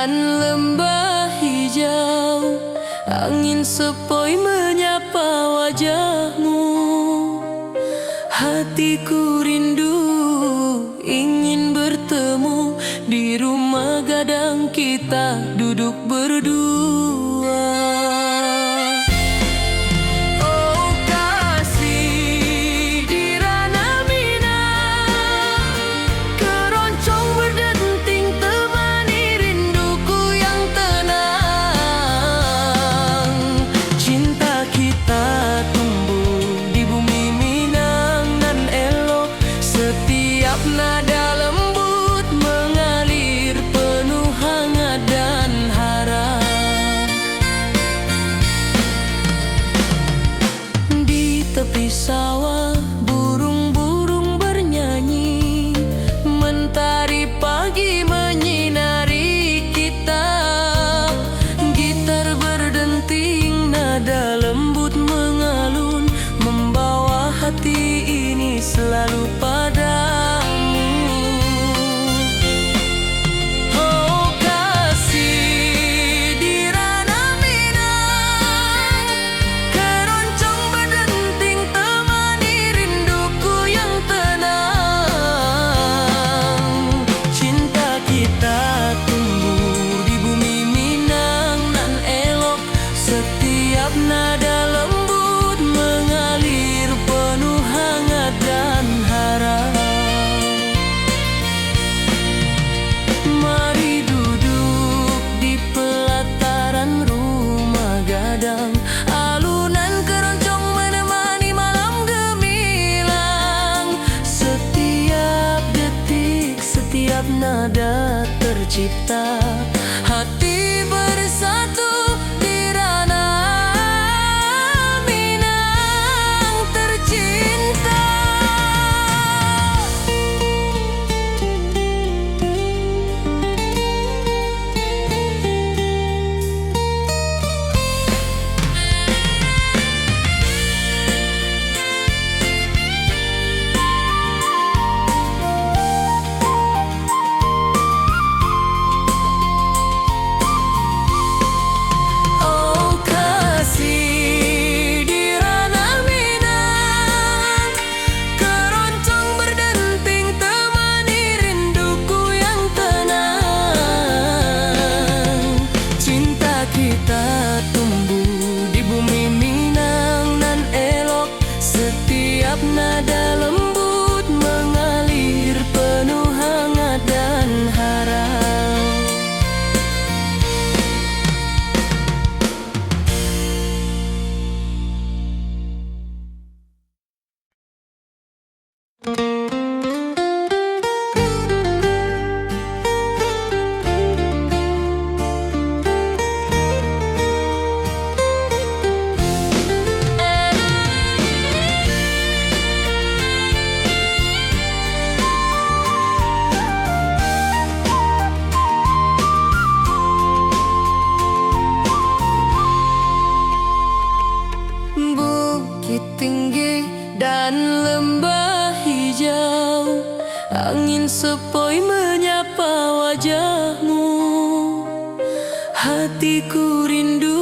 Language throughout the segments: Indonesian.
dan lembah hijau, angin sepoi menyapa wajahmu. Hatiku rindu ingin bertemu di rumah gadang kita duduk berdua. Oh kasih di ranah Minang, keroncong berdenting temani rinduku yang tenang. Cinta kita tumbuh di bumi Minang nan elok, setiap nada lembut mengalir penuh hangat dan harap. Di tepi sawah burung-burung bernyanyi, mentari pagi menyinari kita. Gitar berdenting, nada lembut mengalun, membawa hati ini selalu padamu. Oh kasih di ranah Minang, keroncong berdenting temani rinduku yang tenang. Cinta kita tumbuh di bumi Minang nan elok, setiap nada lembut mengalir penuh hangat dan harap. Mari duduk di pelataran rumah gadang, alunan keroncong menemani malam gemilang. Setiap detik, setiap nada tercipta, hati bersatu di ranah Minang tercinta. Oh kasih di ranah Minang, keroncong berdenting temani rinduku yang tenang. Cinta kita tumbuh di bumi Minang nan elok, setiap nada lembut mengalir penuh hangat dan harap. Bukit tinggi dan lembah hijau, angin sepoi menyapa wajahmu. Hatiku rindu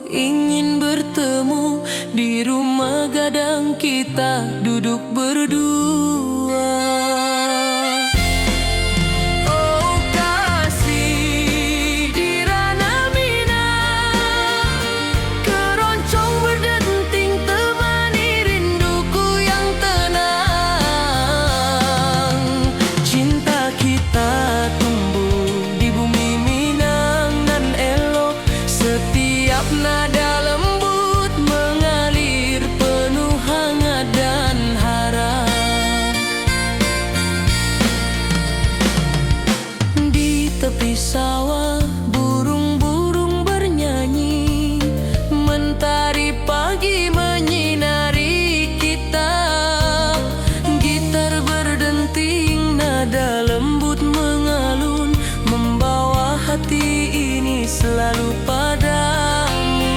ingin bertemu di rumah gadang kita duduk berdua. Oh kasih di ranah Minang, keroncong berdenting temani rinduku yang tenang. Cinta kita tumbuh di bumi Minang nan elok, setiap nada lembut mengalir penuh hangat dan harap. Di tepi sawah burung-burung bernyanyi, mentari pagi menyinari kita. Gitar berdenting, nada lembut mengalun, membawa hati ini selalu padamu.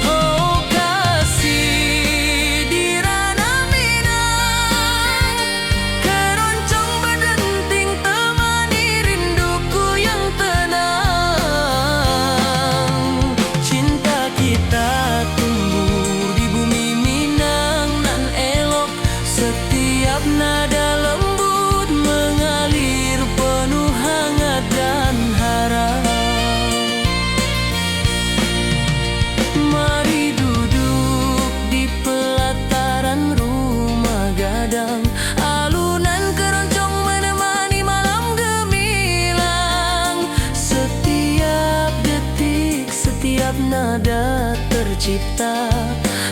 Oh kasih di ranah Minang, keroncong berdenting temani tercipta.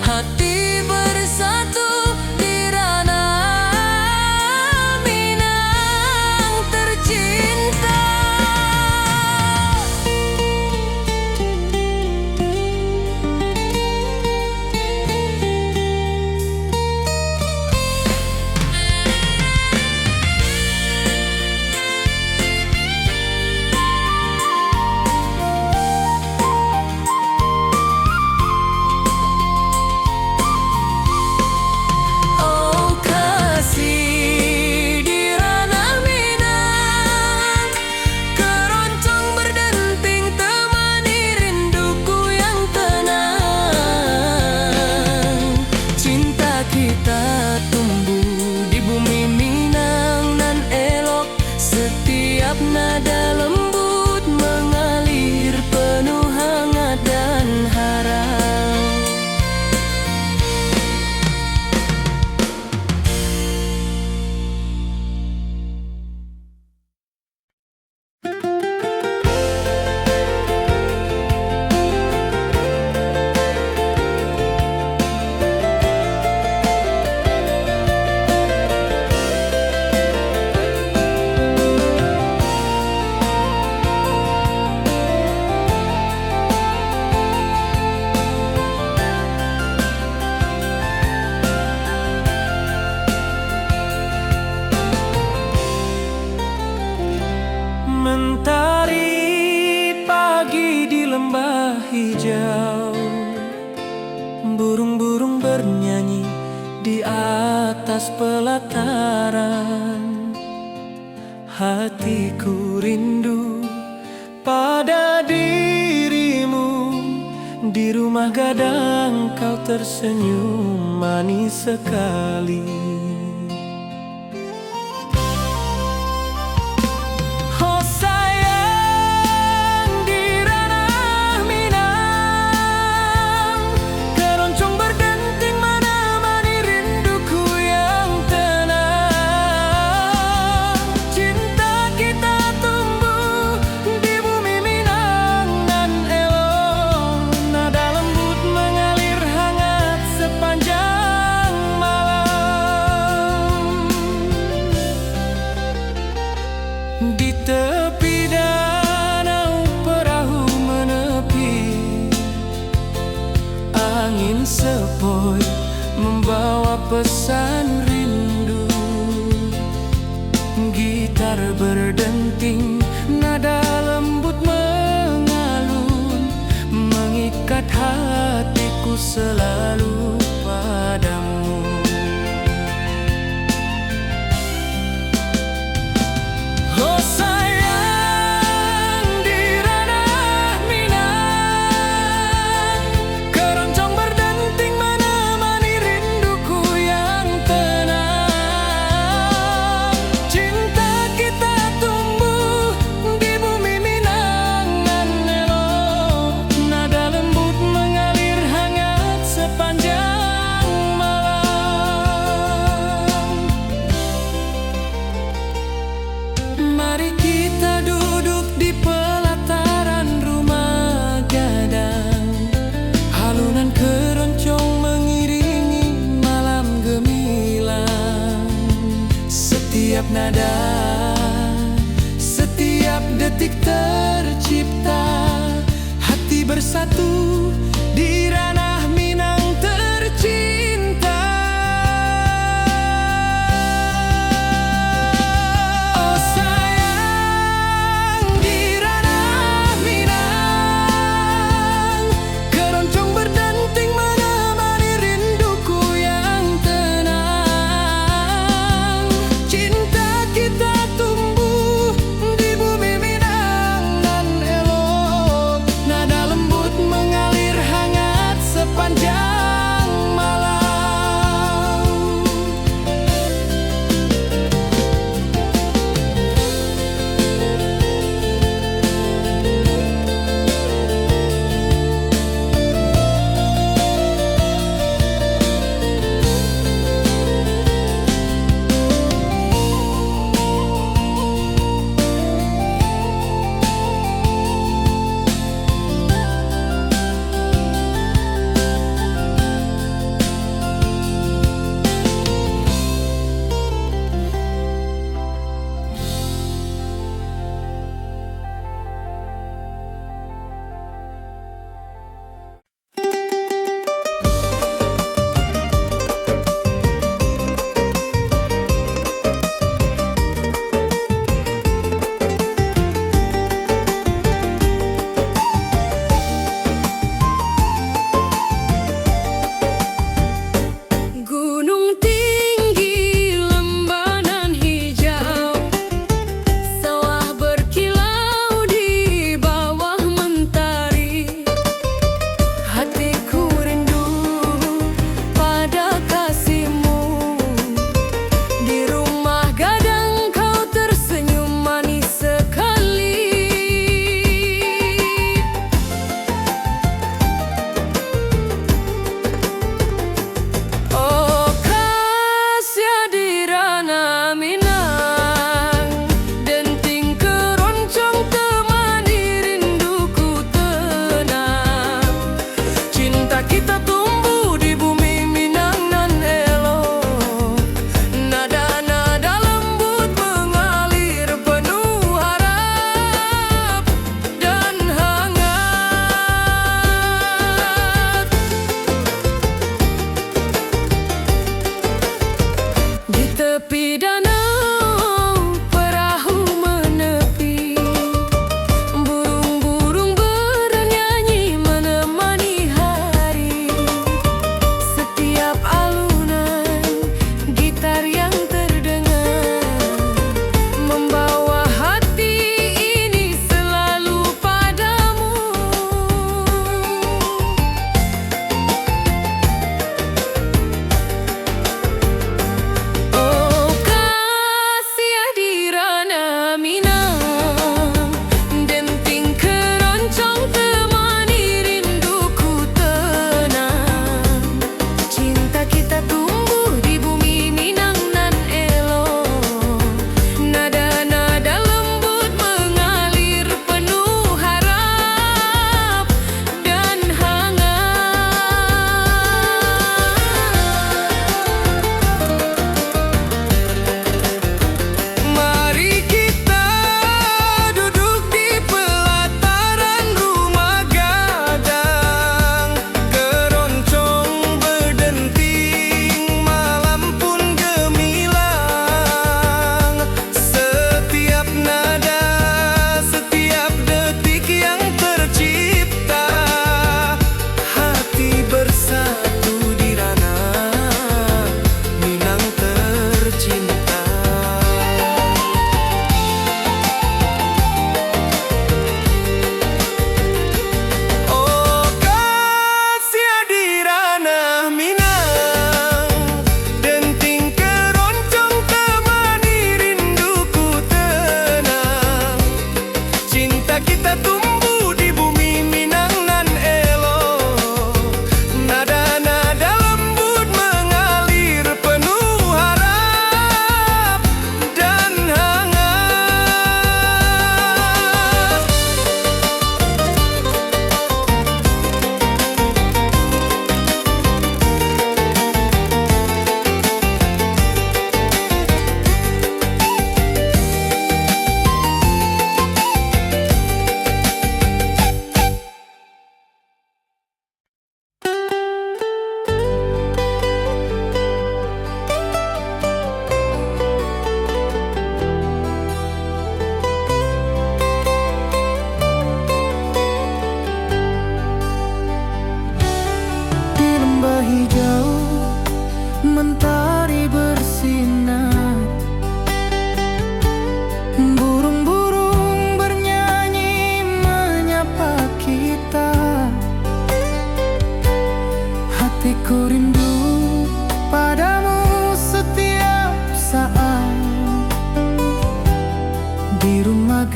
Hati bersatu di ranah Minang tercinta. Nada lembut mengalir penuh hangat dan harap. Mentari pagi di lembah hijau, burung-burung bernyanyi di atas pelataran. Hatiku rindu pada dirimu, di rumah gadang kau tersenyum manis sekali. Di tepi danau perahu menepi, angin sepoi membawa pesan rindu. Gitar berdenting, nada lembut mengalun, mengikat hatiku selalu padamu. Oh sayang, di ranah Minang, keroncong berdenting menemani rinduku yang tenang. Cinta kita tumbuh di bumi Minang nan elok, nada lembut mengalir hangat sepanjang malam. Mari kita duduk di pelataran rumah gadang, alunan keroncong mengiringi malam gemilang. Setiap nada, setiap detik tercipta, hati bersatu di ranah Minang tercinta. Mengalir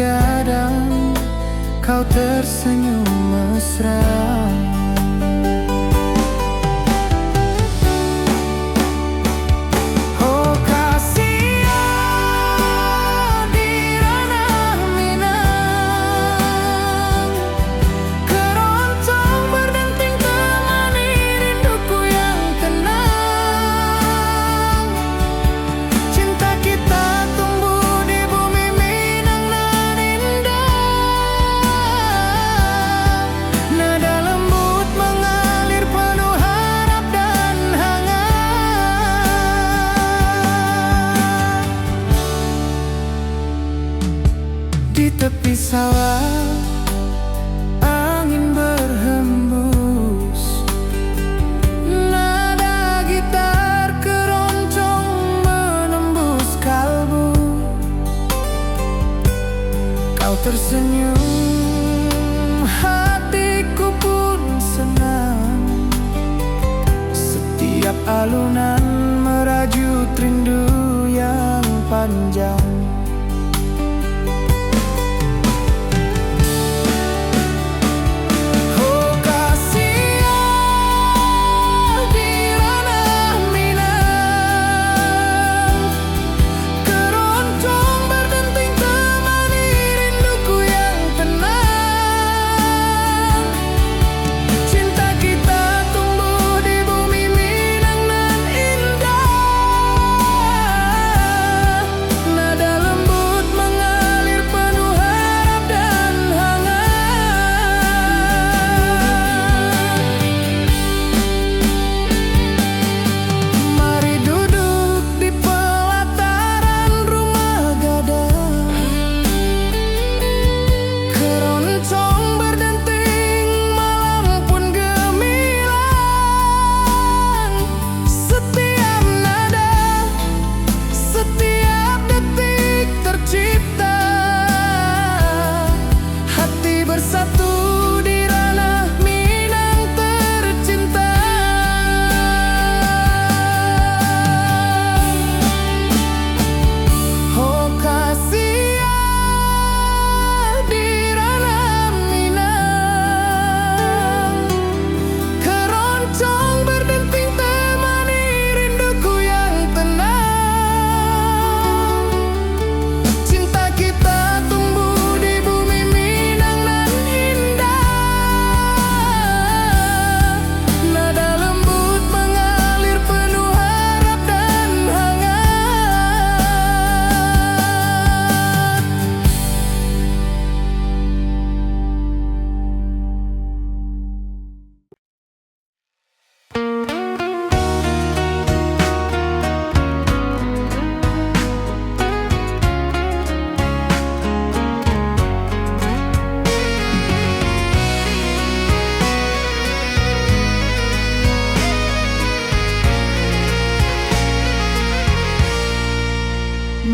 gadang, kau tersenyum mesra. Di tepi sawah, angin berhembus, nada gitar keroncong menembus kalbu. Kau tersenyum, hatiku pun senang. Setiap alunan merajut rindu yang panjang.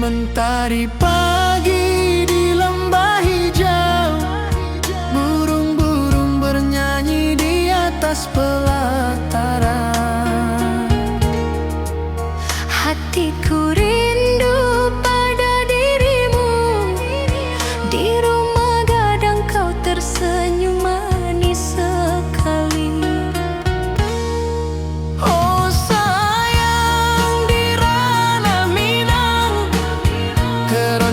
Mentari pagi di lembah hijau, burung-burung bernyanyi di atas pelataran. Hatiku rindu pada dirimu, di rumah gadang kau tersenyum manis sekali. Oh sayang, di ranah Minang, keroncong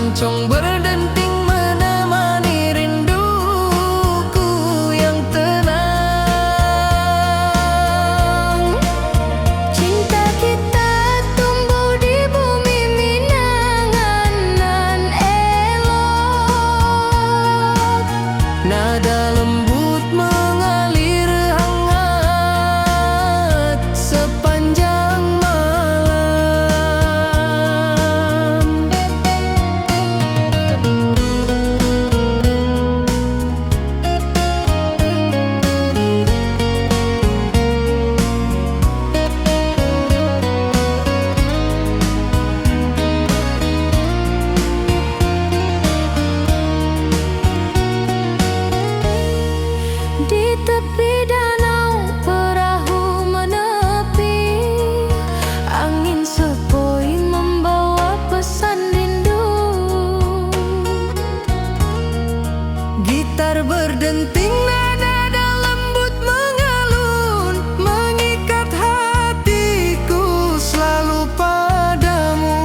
gitar berdenting, nada lembut mengalun, mengikat hatiku selalu padamu.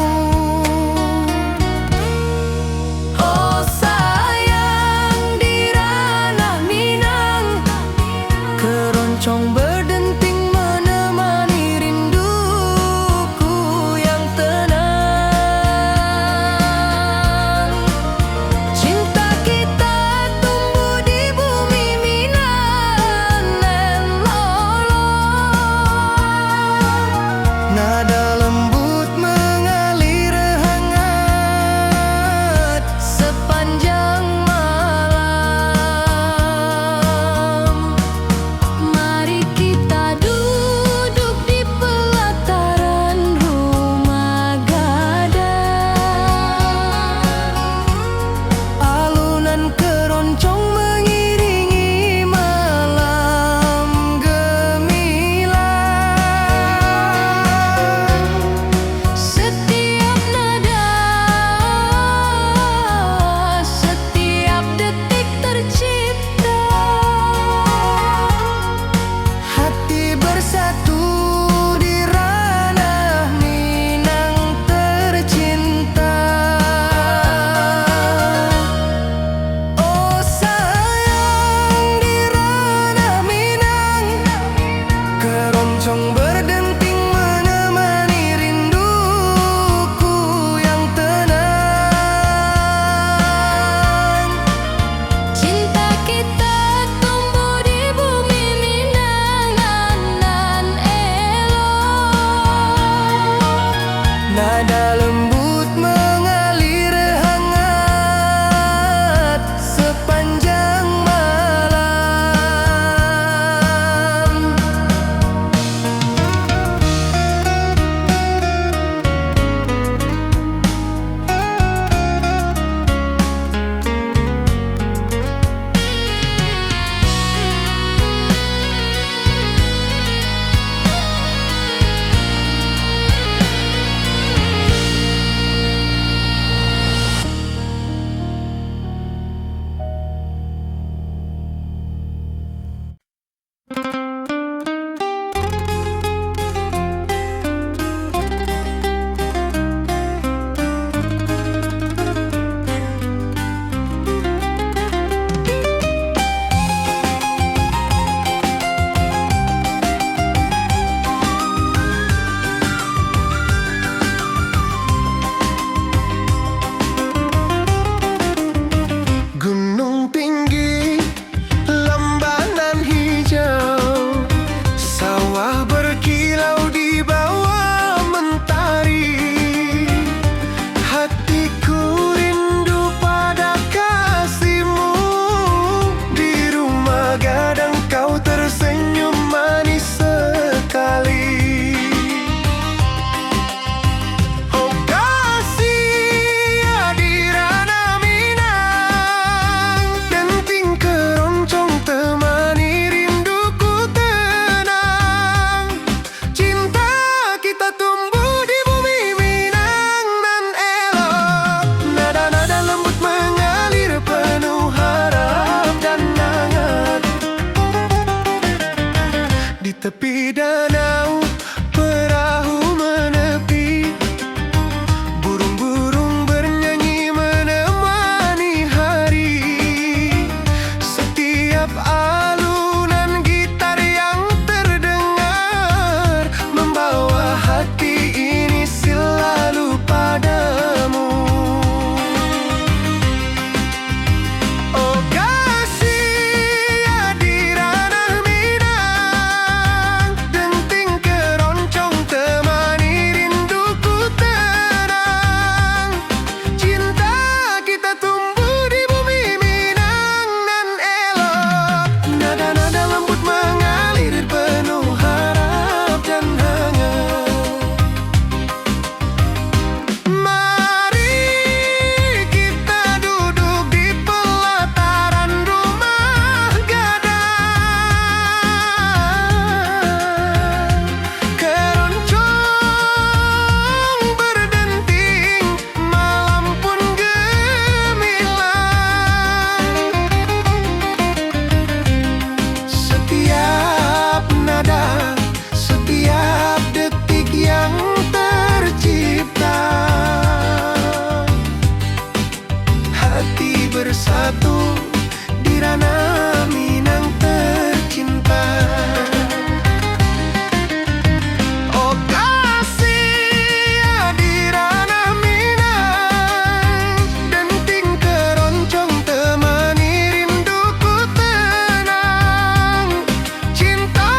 Oh sayang, di ranah Minang, Keroncong berdenting menemani rinduku yang tenang. Cinta kita tumbuh di bumi di ranah Minang tercinta. Oh kasih di ranah Minang, denting keroncong temani rinduku tenang. Cinta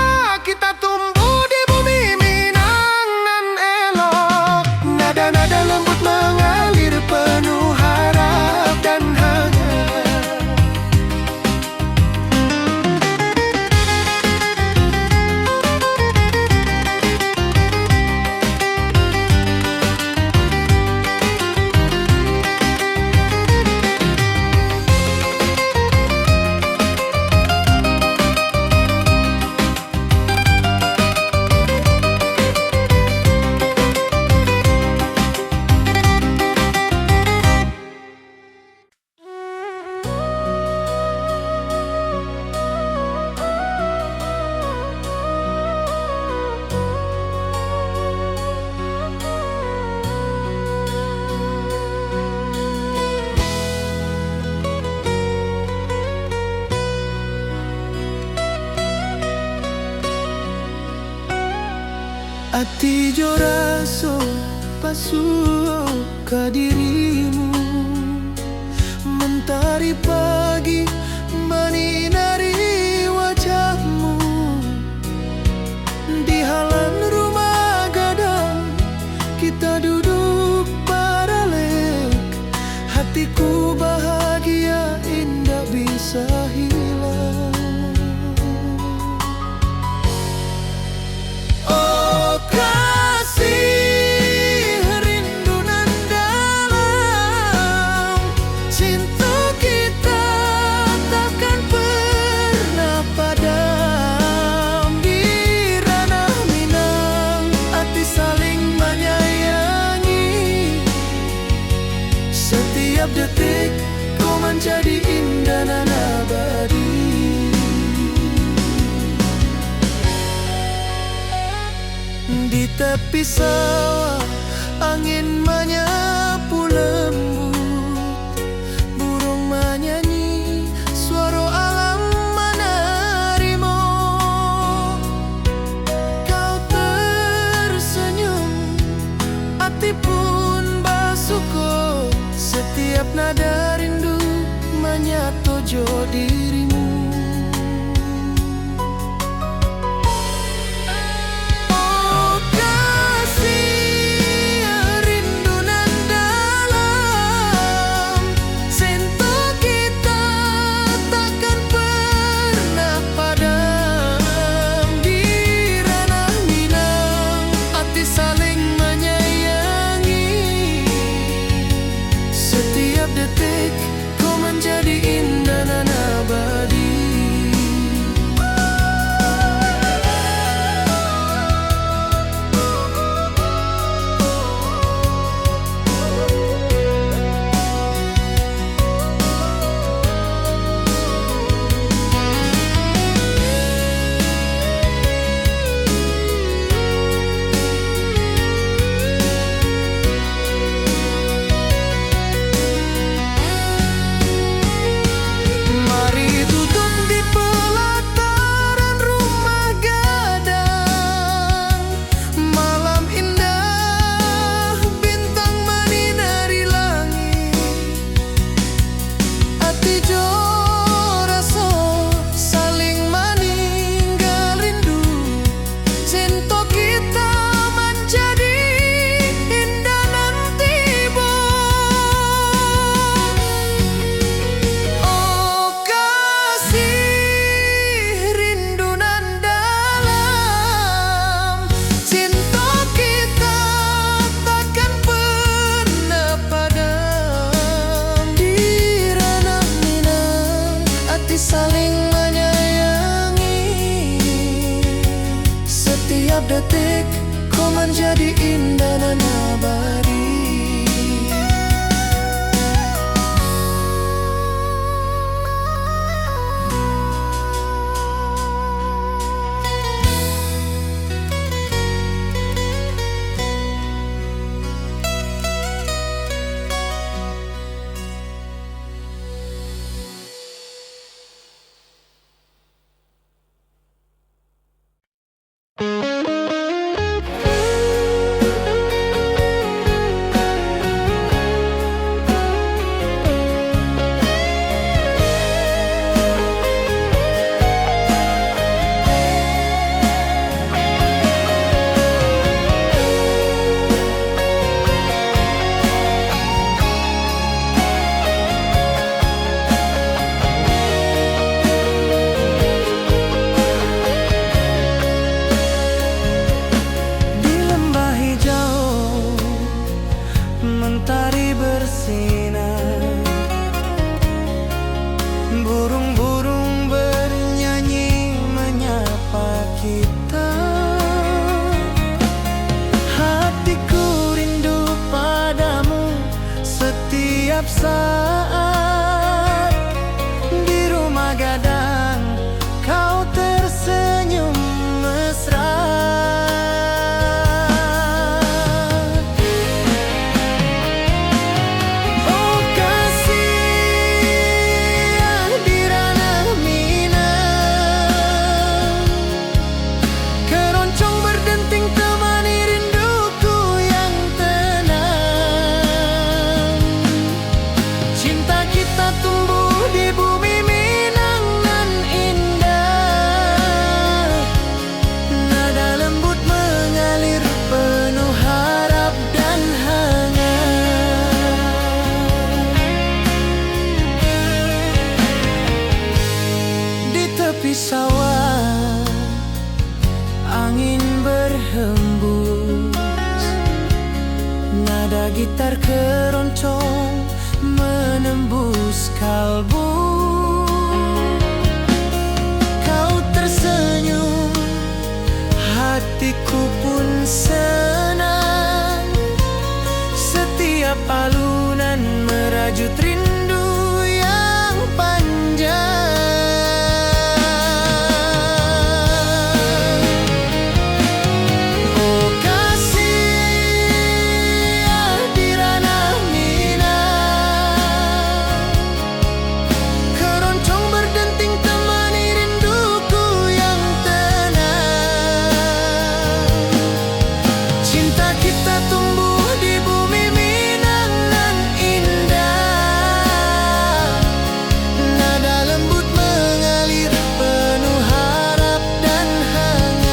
kita tumbuh di bumi Minang nan elok, nada-nada lembut mengalir penuh harap dan hangat. Ati jo raso pasuo ka dirimu, mentari pagi menyinari wajahmu. Di halaman rumah gadang kita duduk paralek, hatiku bahagia indah bisa hilang. Oh kasih rindu nan dalam, cinta kita takkan pernah padam. Di ranah Minang hati saling menyayangi, setiap detik kau menjadi indah nan abadi. Di tepi sawah angin menyapu lembut, burung menyanyi, suara alam menarimu. Kau tersenyum, hati pun bersyukur, setiap nada rindu menyatu jo dirimu. Detik kau menjadi indah nan abadi. detik kau menjadi indah dan abadi. Burung-burung bernyanyi menyapa kita. Hatiku rindu padamu setiap saat. Di rumah gadang kau tersenyum mesra. Oh kasih di ranah Minang, keroncong berdenting temani rinduku yang tenang. Cinta kita tumbuh di bumi Minang nan indah. Nada lembut mengalir penuh harap dan hangat. Di tepi sawah angin berhembus, nada gitar keroncong menembus kalbu. Kau tersenyum, hatiku pun senang. Setiap alunan merajut rindu yang panjang. Oh kasih di ranah Minang, keroncong berdenting temani rinduku yang tenang. Cinta kita tumbuh di bumi Minang nan indah. Nada lembut mengalir penuh harap dan hangat.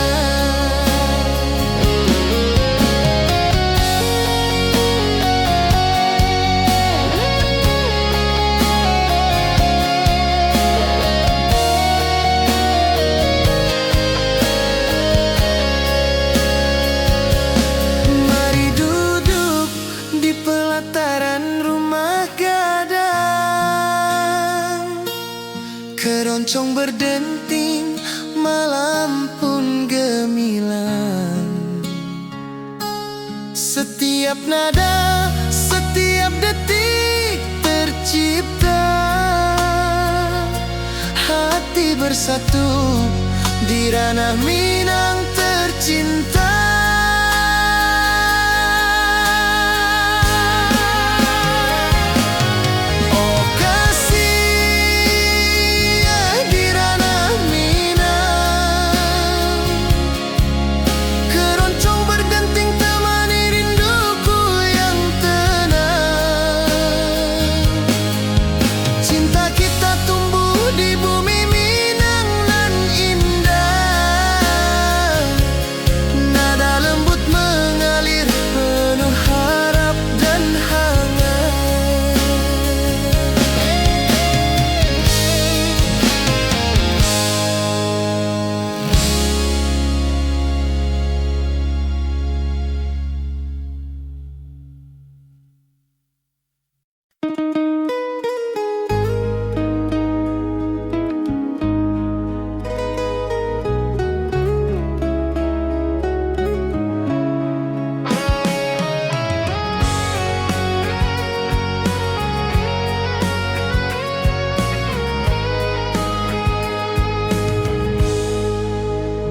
Mari duduk di pelataran rumah gadang, keroncong berdenting, malam pun gemilang. Setiap nada, setiap detik tercipta. Hati bersatu di ranah Minang tercinta. Oh kasih di ranah Minang, keroncong berdenting temani rinduku yang tenang. Cinta kita tumbuh di bumi Minang nan indah. Nada lembut mengalir penuh harap dan hangat.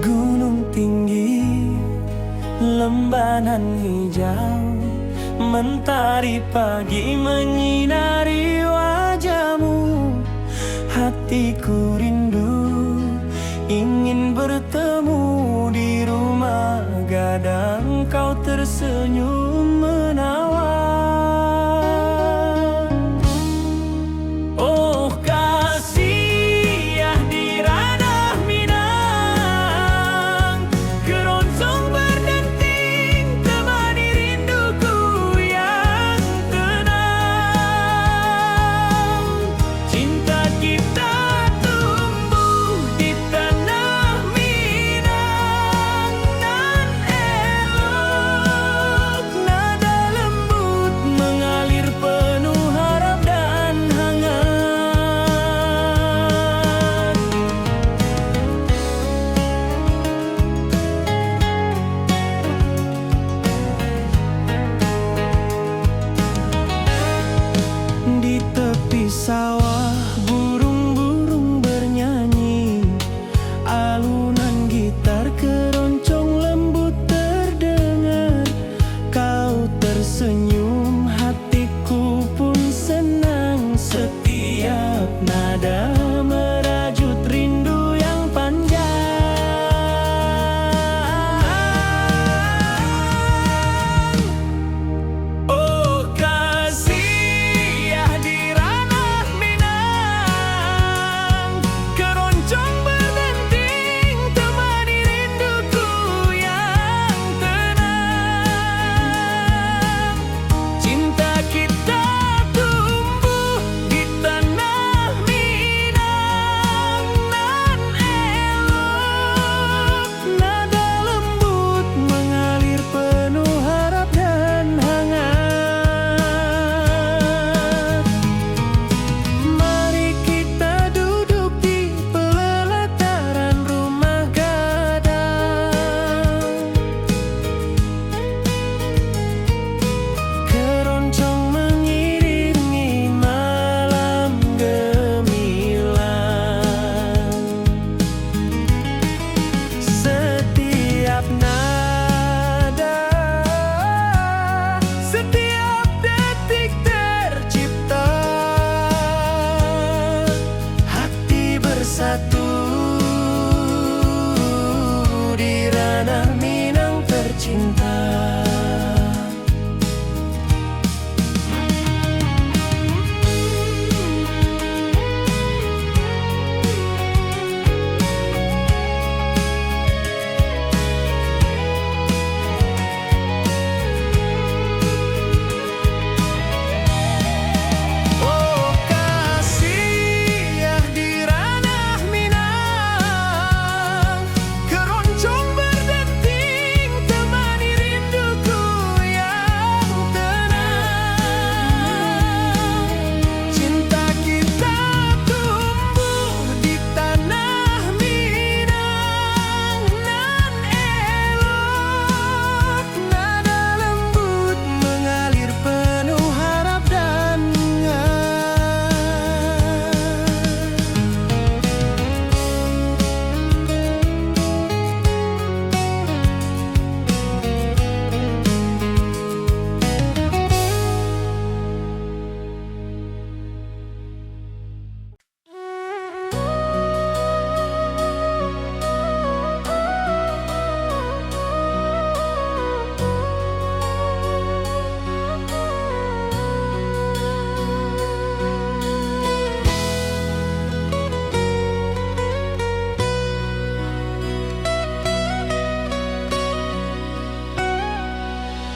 Gunung tinggi, lembanan hijau, mentari pagi menyinari wajahmu. Hatiku rindu ingin bertemu di rumah gadang. Kau tersenyum menawan. Oh kasih di ranah Minang, keroncong berdenting temani rinduku yang tenang. Cinta kita tumbuh di tanah Minang nan elok.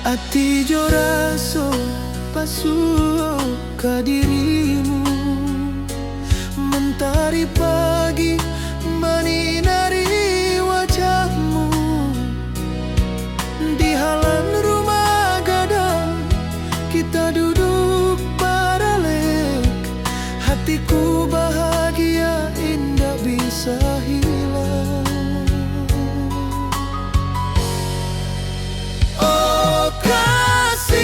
Ati jo raso pasuo ka dirimu, mentari pagi menyinari wajahmu. Di halaman rumah gadang kita duduk paralek, hatiku bahagia indah bisa hilang. Oh kasih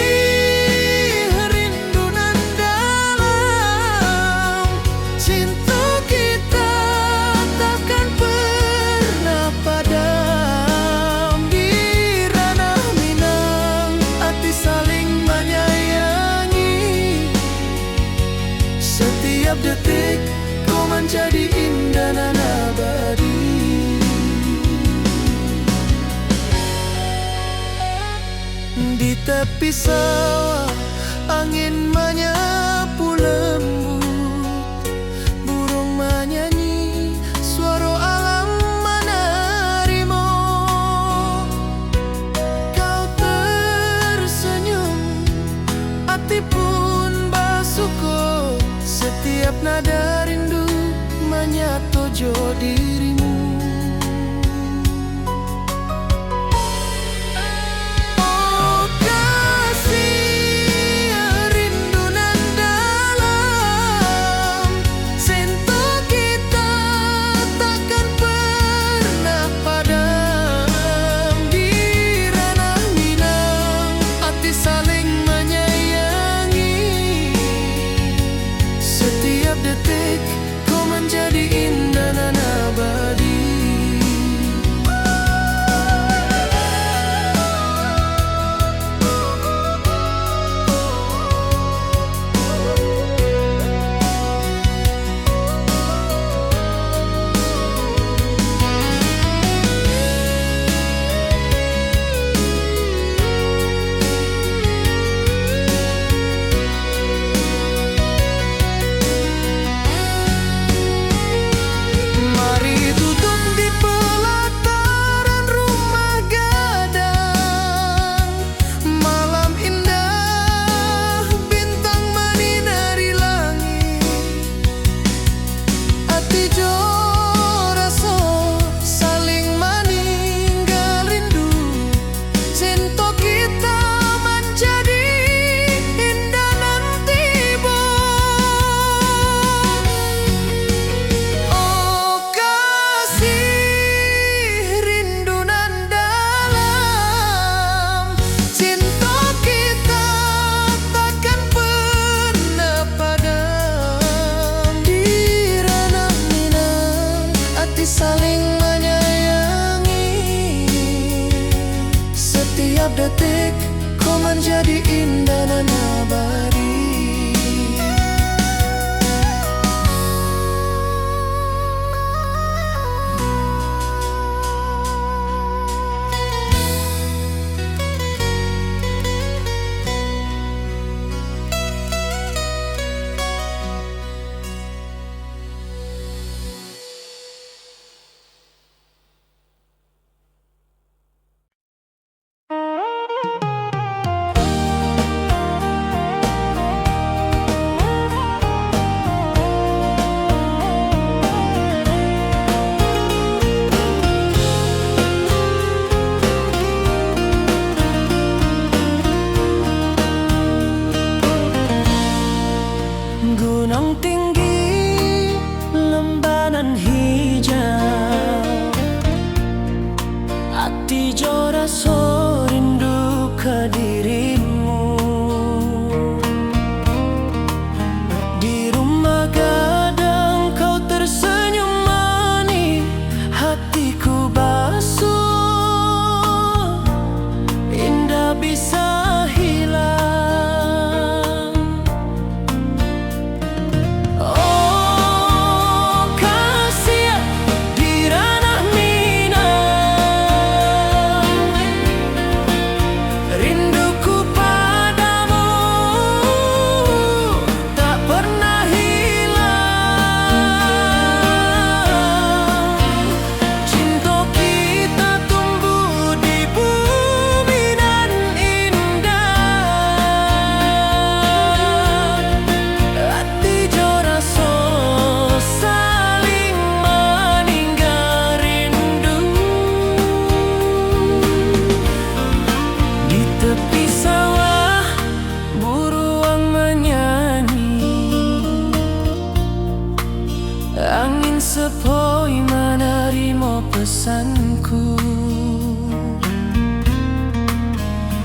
rindu nan dalam, cinta kita takkan pernah padam. Di ranah Minang hati saling menyayangi, setiap detik kau menjadi indah dan abadi. Di tepi sawah angin menyapu lembut, burung menyanyi, suara alam menerimu. Kau tersenyum, hati pun bersyukur, setiap nada rindu menyatu jo dirimu. Oh kasih rindu nan dalam, cinta kita takkan pernah padam. Di ranah Minang hati saling menyayangi, setiap detik kau menjadi indah dan abadi. Mari duduk di pelataran rumah gadang, malam indah bintang menyinari langit. Hati jo rasa saling meninggal rindu, cinta kita menjadi indah nanti bo. Oh kasih rindu nan dalam, cinta kita takkan pernah padam. Di ranah Minang hati saling menyayangi, setiap detik kau menjadi indah dan abadi. Angin sepoi menerima pesanku.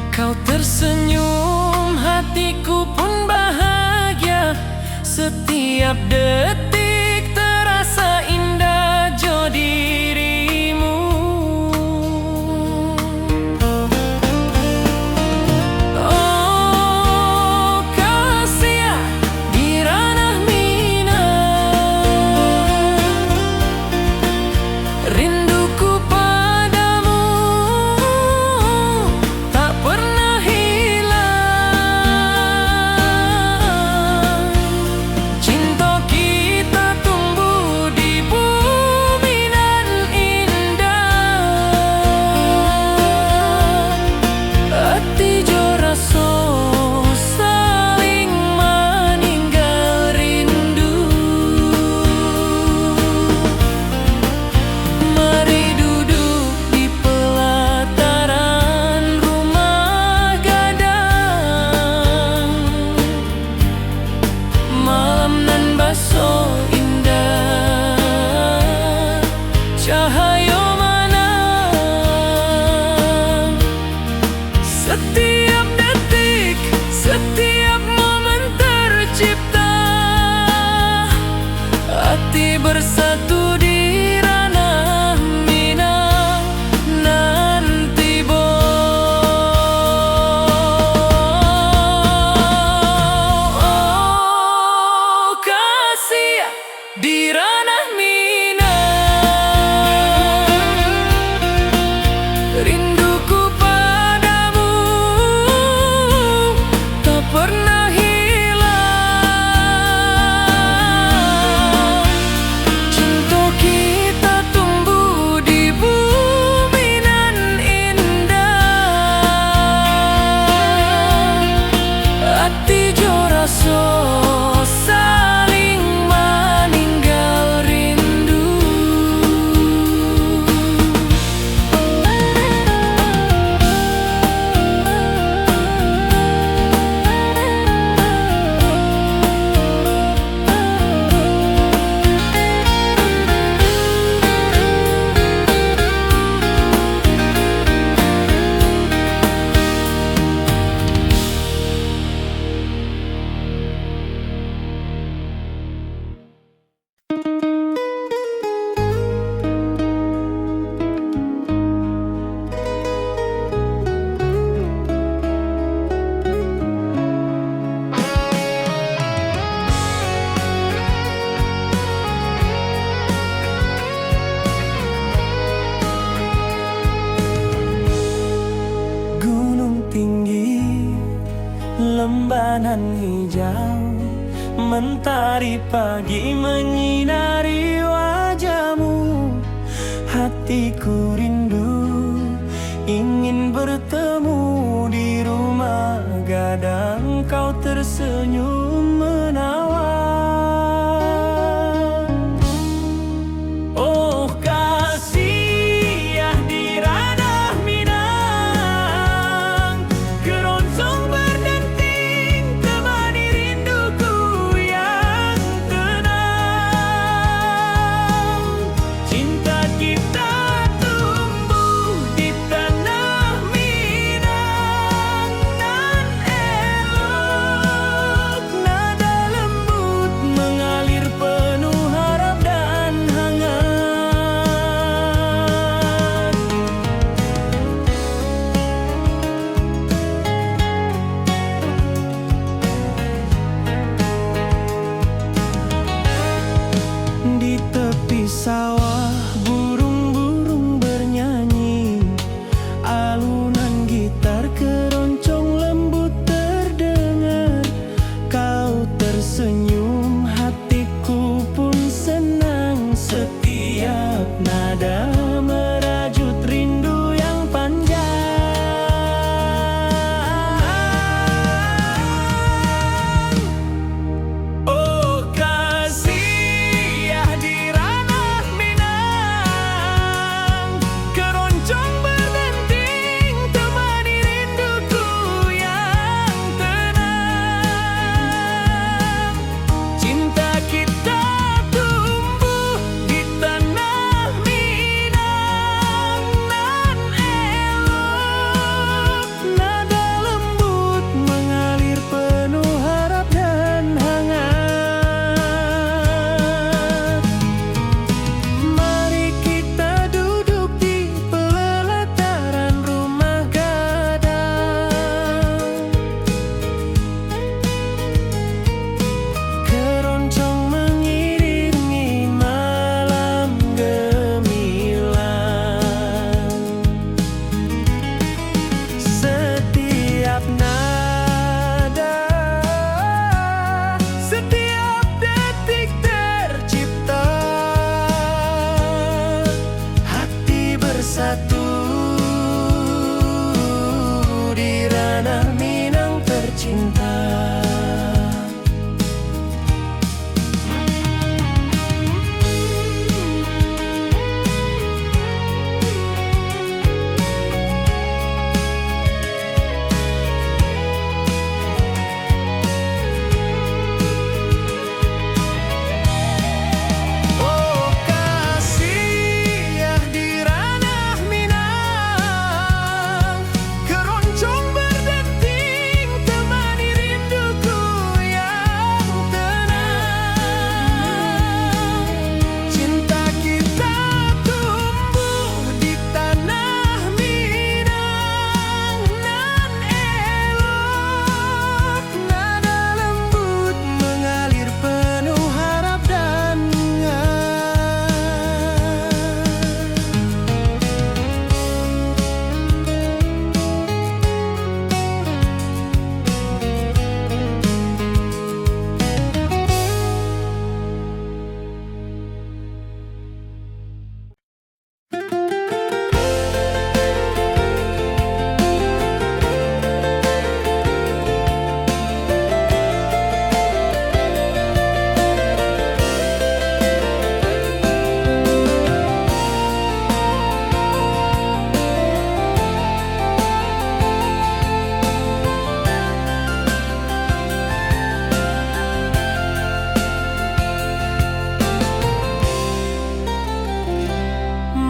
Kau tersenyum, hatiku pun bahagia. Setiap detik terasa indah jo dirimu. Oh kasih di ranah Minang, rinduku padamu tak pernah hilang. Cinta kita tumbuh di bumi nan indah. Hati jo rasa saling meninggal rindu. Mari duduk di pelataran rumah gadang. Malam nan baso indah, cahaya menang. Setiap detik, setiap momen tercipta. Hati bersatu di ranah Minang nanti oh kasih di ranah Minang, rinduku padamu tak pernah hilang. Cinta kita tumbuh di bumi nan indah. Hati jo rasa saling meninggal rindu. Gunung tinggi, lembanan hijau, mentari pagi menyinari wajahmu. Hatiku rindu, ingin bertemu di rumah gadang. Kau tersenyum menawan. Oh kasih di ranah Minang, keroncong berdenting temani rinduku yang tenang. Cinta kita tumbuh di tanah Minang nan elok. Nada lembut mengalir penuh harap dan hangat. Di tepi sawah burung-burung bernyanyi, alunan gitar keroncong lembut terdengar. Kau tersenyum, hatiku pun senang. Setiap nada merajut rindu yang panjang. Oh kasih di ranah Minang, keroncong berdenting temani rinduku yang tenang. Cinta kita tumbuh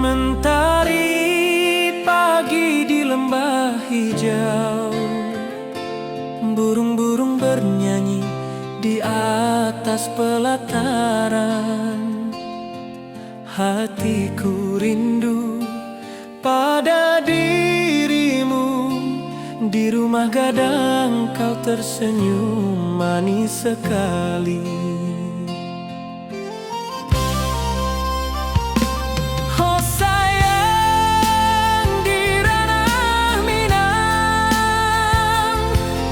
Mentari pagi di lembah hijau, burung-burung bernyanyi di atas pelataran. Hatiku rindu pada dirimu, di rumah gadang kau tersenyum manis sekali. Oh sayang, di ranah Minang,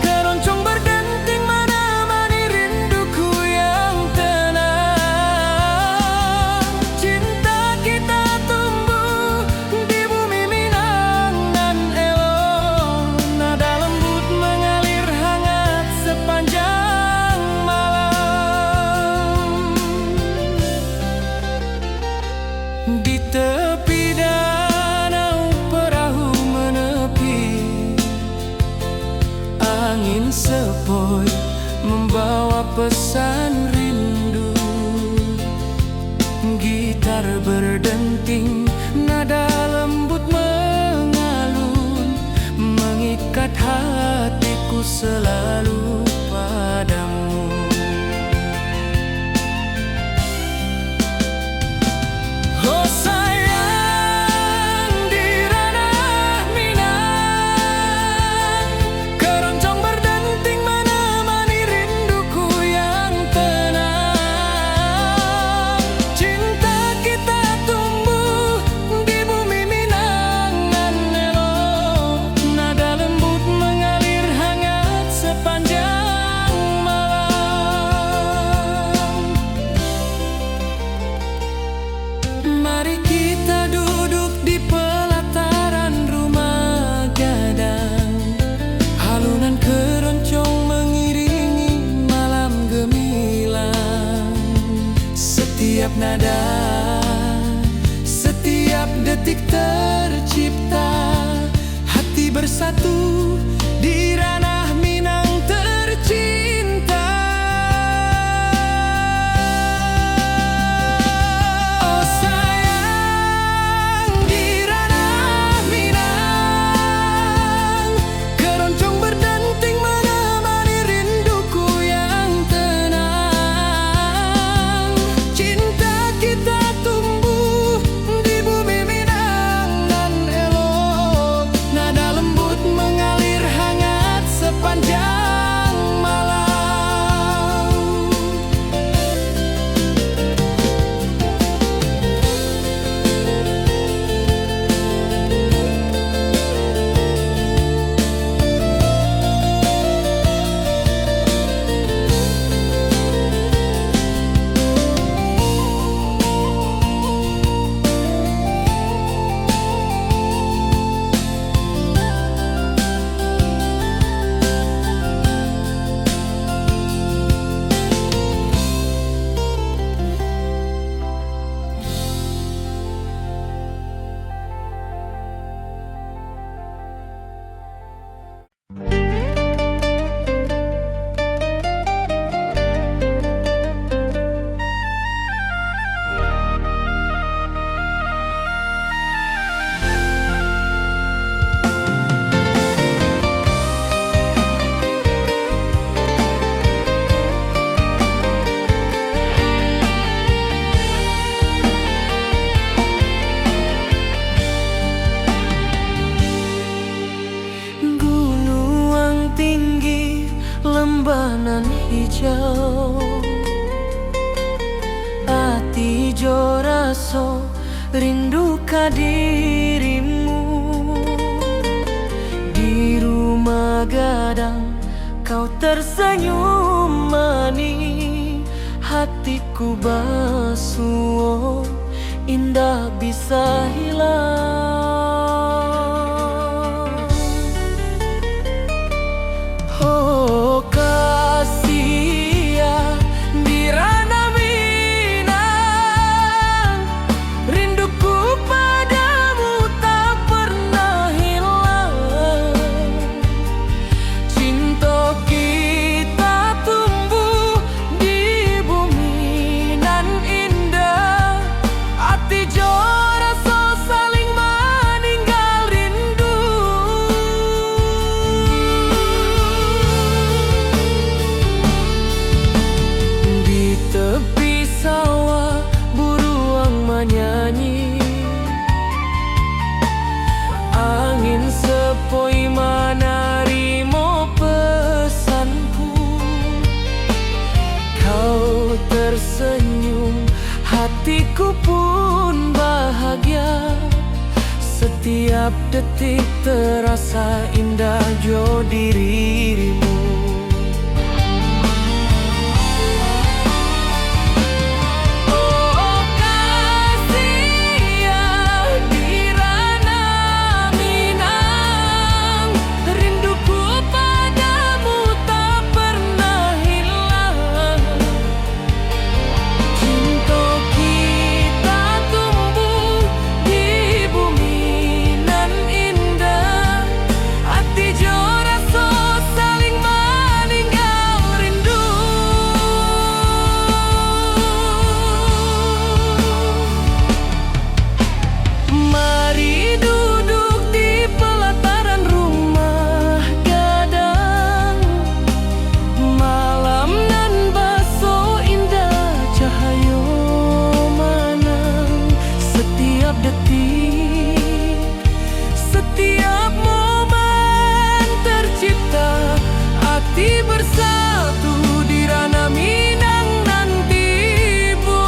keroncong berdenting menemani rinduku yang tenang. Cinta kita tumbuh di bumi Minang nan elok, nada lembut mengalir hangat sepanjang malam. Di tepi danau perahu menepi, angin sepoi membawa pesan rindu. Gitar berdenting, nada lembut mengalun, mengikat hatiku selalu padamu. Oh sayang, di ranah Minang, keroncong berdenting menemani rinduku yang tenang. Cinta kita tumbuh di bumi Minang nan elok, nada lembut mengalir hangat sepanjang malam. Mari kita duduk di pelataran rumah gadang, halunan keroncong mengiringi malam gemilang. Setiap nada, setiap detik tercipta, hati bersatu di ranah Minang tercinta. Oh sayang, di ranah Minang, keroncong berdenting menemani rinduku yang tenang. Cinta kita tumbuh di bumi Minang nan elok, nada lembut mengalir hangat sepanjang malam. Gunung tinggi, lembah nan hijau, ati jo raso rindu ka dirimu. Di rumah gadang kau tersenyum manis, hatiku basuh indah bisa hilang. Oh kasih ya, di ranah Minang, rinduku padamu tak pernah hilang. Cinta kita tumbuh di bumi nan indah, hati jo rasa hatiku pun bahagia. Setiap detik terasa indah jo dirimu. Oh kasih yang di ranah Minang, rinduku padamu tak pernah hilang. Cinta kita tumbuh di bumi nan indah, hati jo rasa saling meninggal rindu. Mari duduk di pelataran rumah gadang, malam nan baso indah cahaya manang. Setiap detik, setiap momen tercipta, hati bersatu di ranah Minang nan tiba.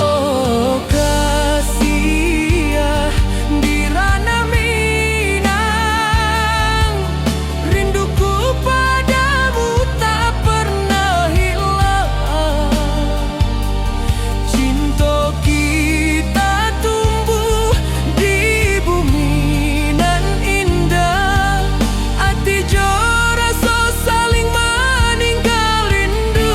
Oh kasih di ranah Minang, rinduku padamu tak pernah hilang. Cinta kita tumbuh di bumi nan indah, hati jo rasa saling meninggal rindu.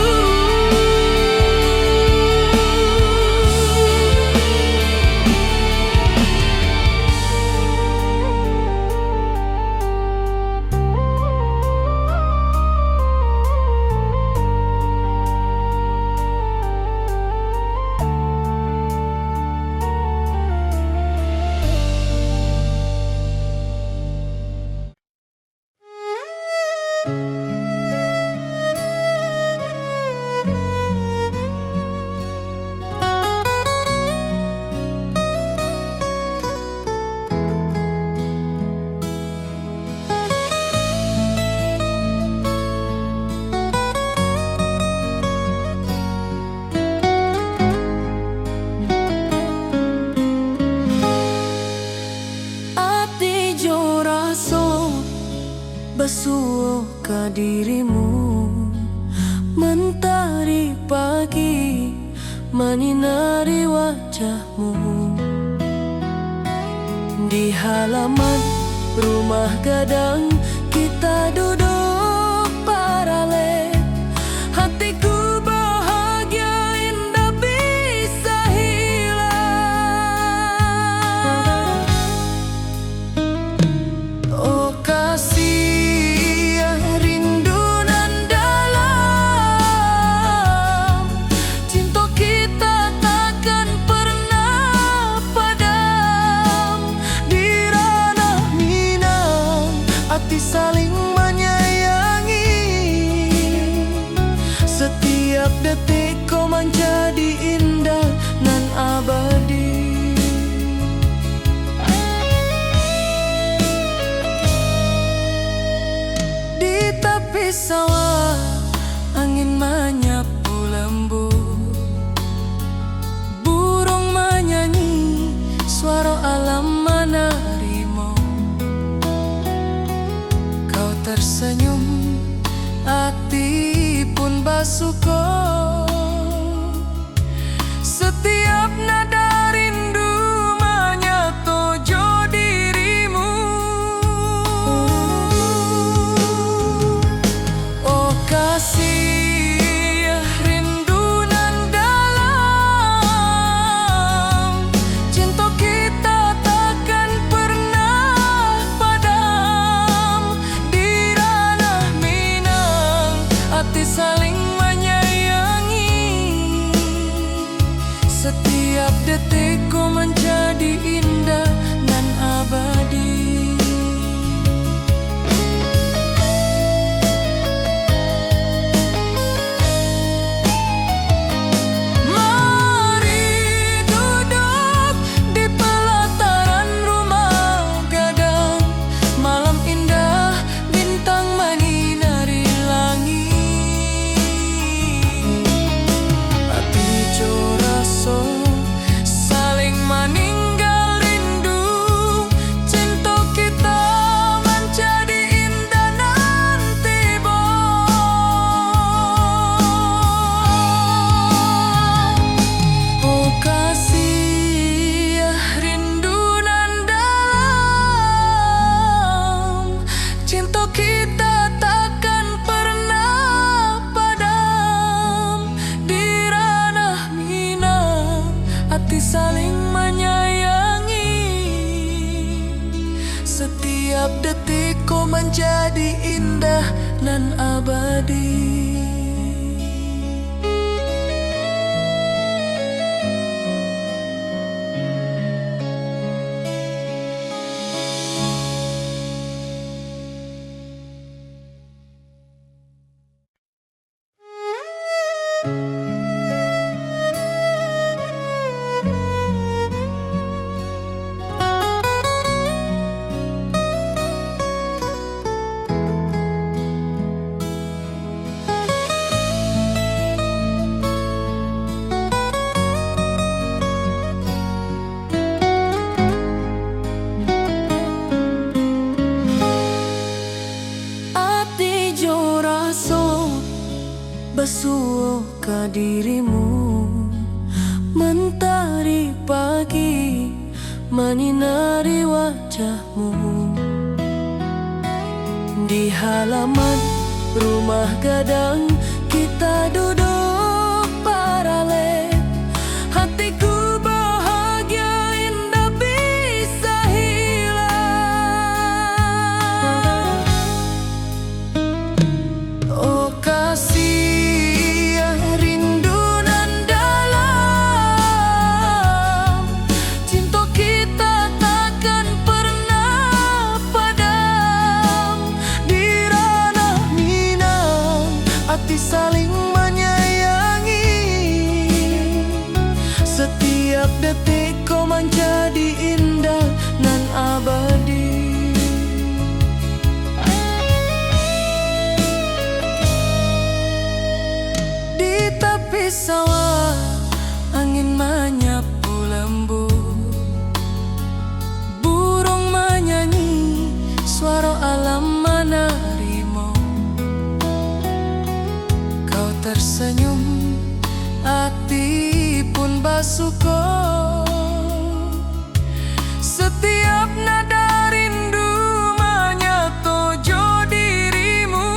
Hati jo rasa basuh ke dirimu, mentari pagi menyinari wajahmu. Di halaman rumah gadang kita duduk paralel, hatiku bahagia indah bisa hilang. Oh kasih rindu nan dalam, cinta kita takkan pernah padam. Di ranah Minang, hati saling menyayangi. Setiap detik kau menjadi indah nan abadi. Di tepi sawah angin menyapu lembut, burung menyanyi, suara alam menerimu. Kau tersenyum, hati pun basuh. Setiap nada rindu menyatu jo dirimu. Oh ke dirimu. Mentari pagi menyinari wajahmu. Di halaman rumah gadang kita duduk paralel. Hatiku bahagia indah bisa hilang. Oh kasih rindu nan dalam, cinta kita takkan pernah padam. Di ranah Minang hati saling menyayangi. Setiap detik kau menjadi indah nan abadi. Di tepi sawah angin menyapu lembut, burung menyanyi, suara alam menerimu. Kau tersenyum, hati pun bersyukur. Setiap nada rindu menyatu dirimu.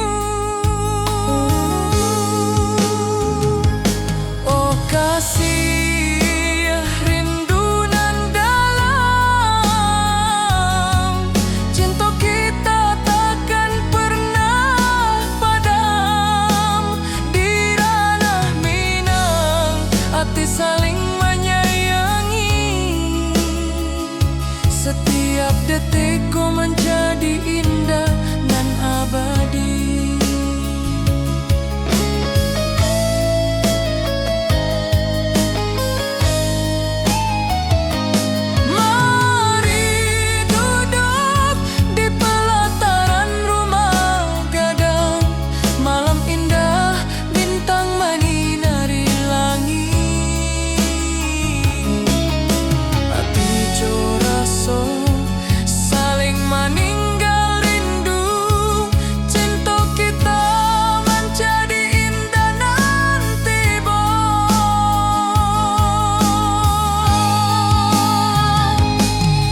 Oh kasih rindu nan dalam, cinta kita takkan pernah padam. Di ranah Minang hati saling menyayangi. Setiap detikku menjadi indah dan abadi. Mari duduk di pelataran rumah gadang. Malam indah, bintang menyinari langit. Hati coraso saling meninggal rindu. Cinta kita menjadi indah nanti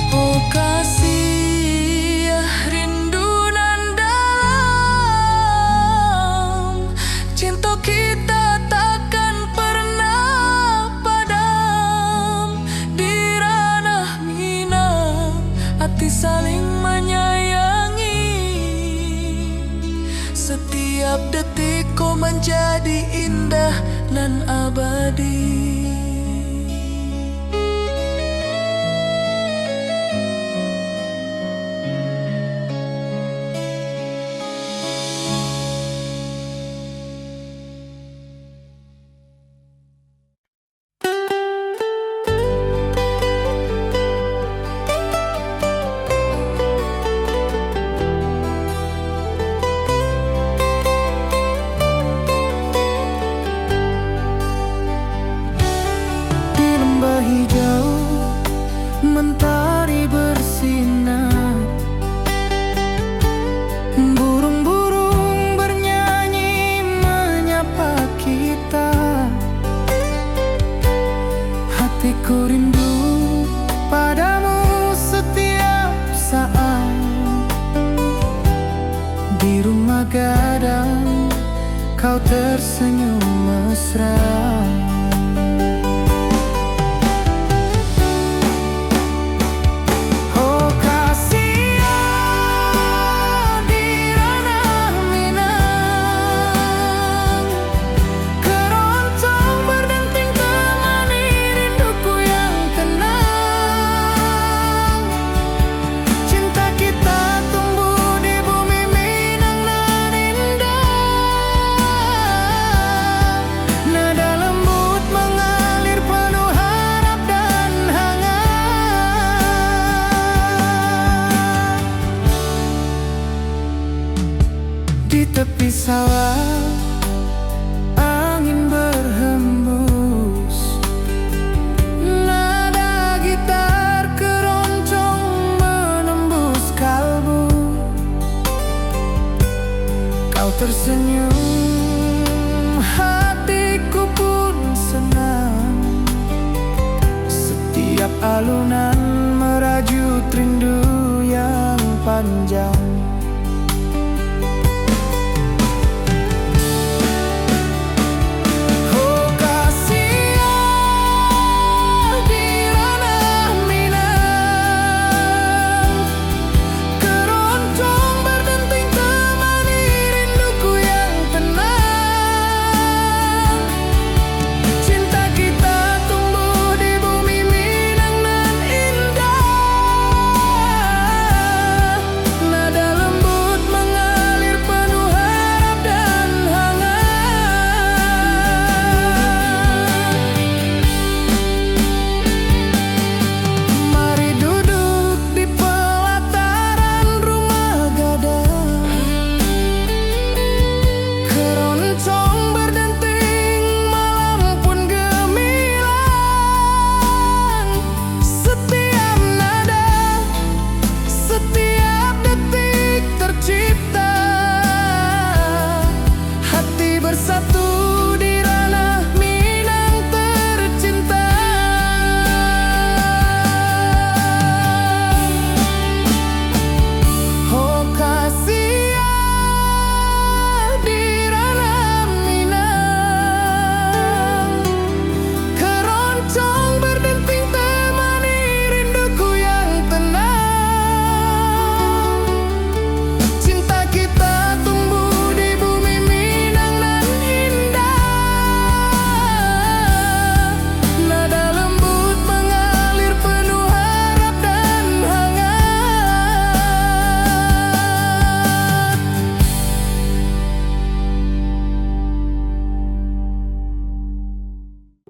oh kasih rindu nan dalam, cinta kita takkan pernah padam. Di ranah Minang hati saling menyayangi. Setiap detik kau menjadi indah dan abadi. Di lembah hijau mentari bersinar, burung-burung bernyanyi menyapa kita. Hatiku rindu padamu setiap saat. Di rumah gadang kau tersenyum mesra. Oh kasih di ranah Minang, keroncong berdenting temani rinduku yang tenang. Cinta kita tumbuh di bumi Minang nan indah. panjang.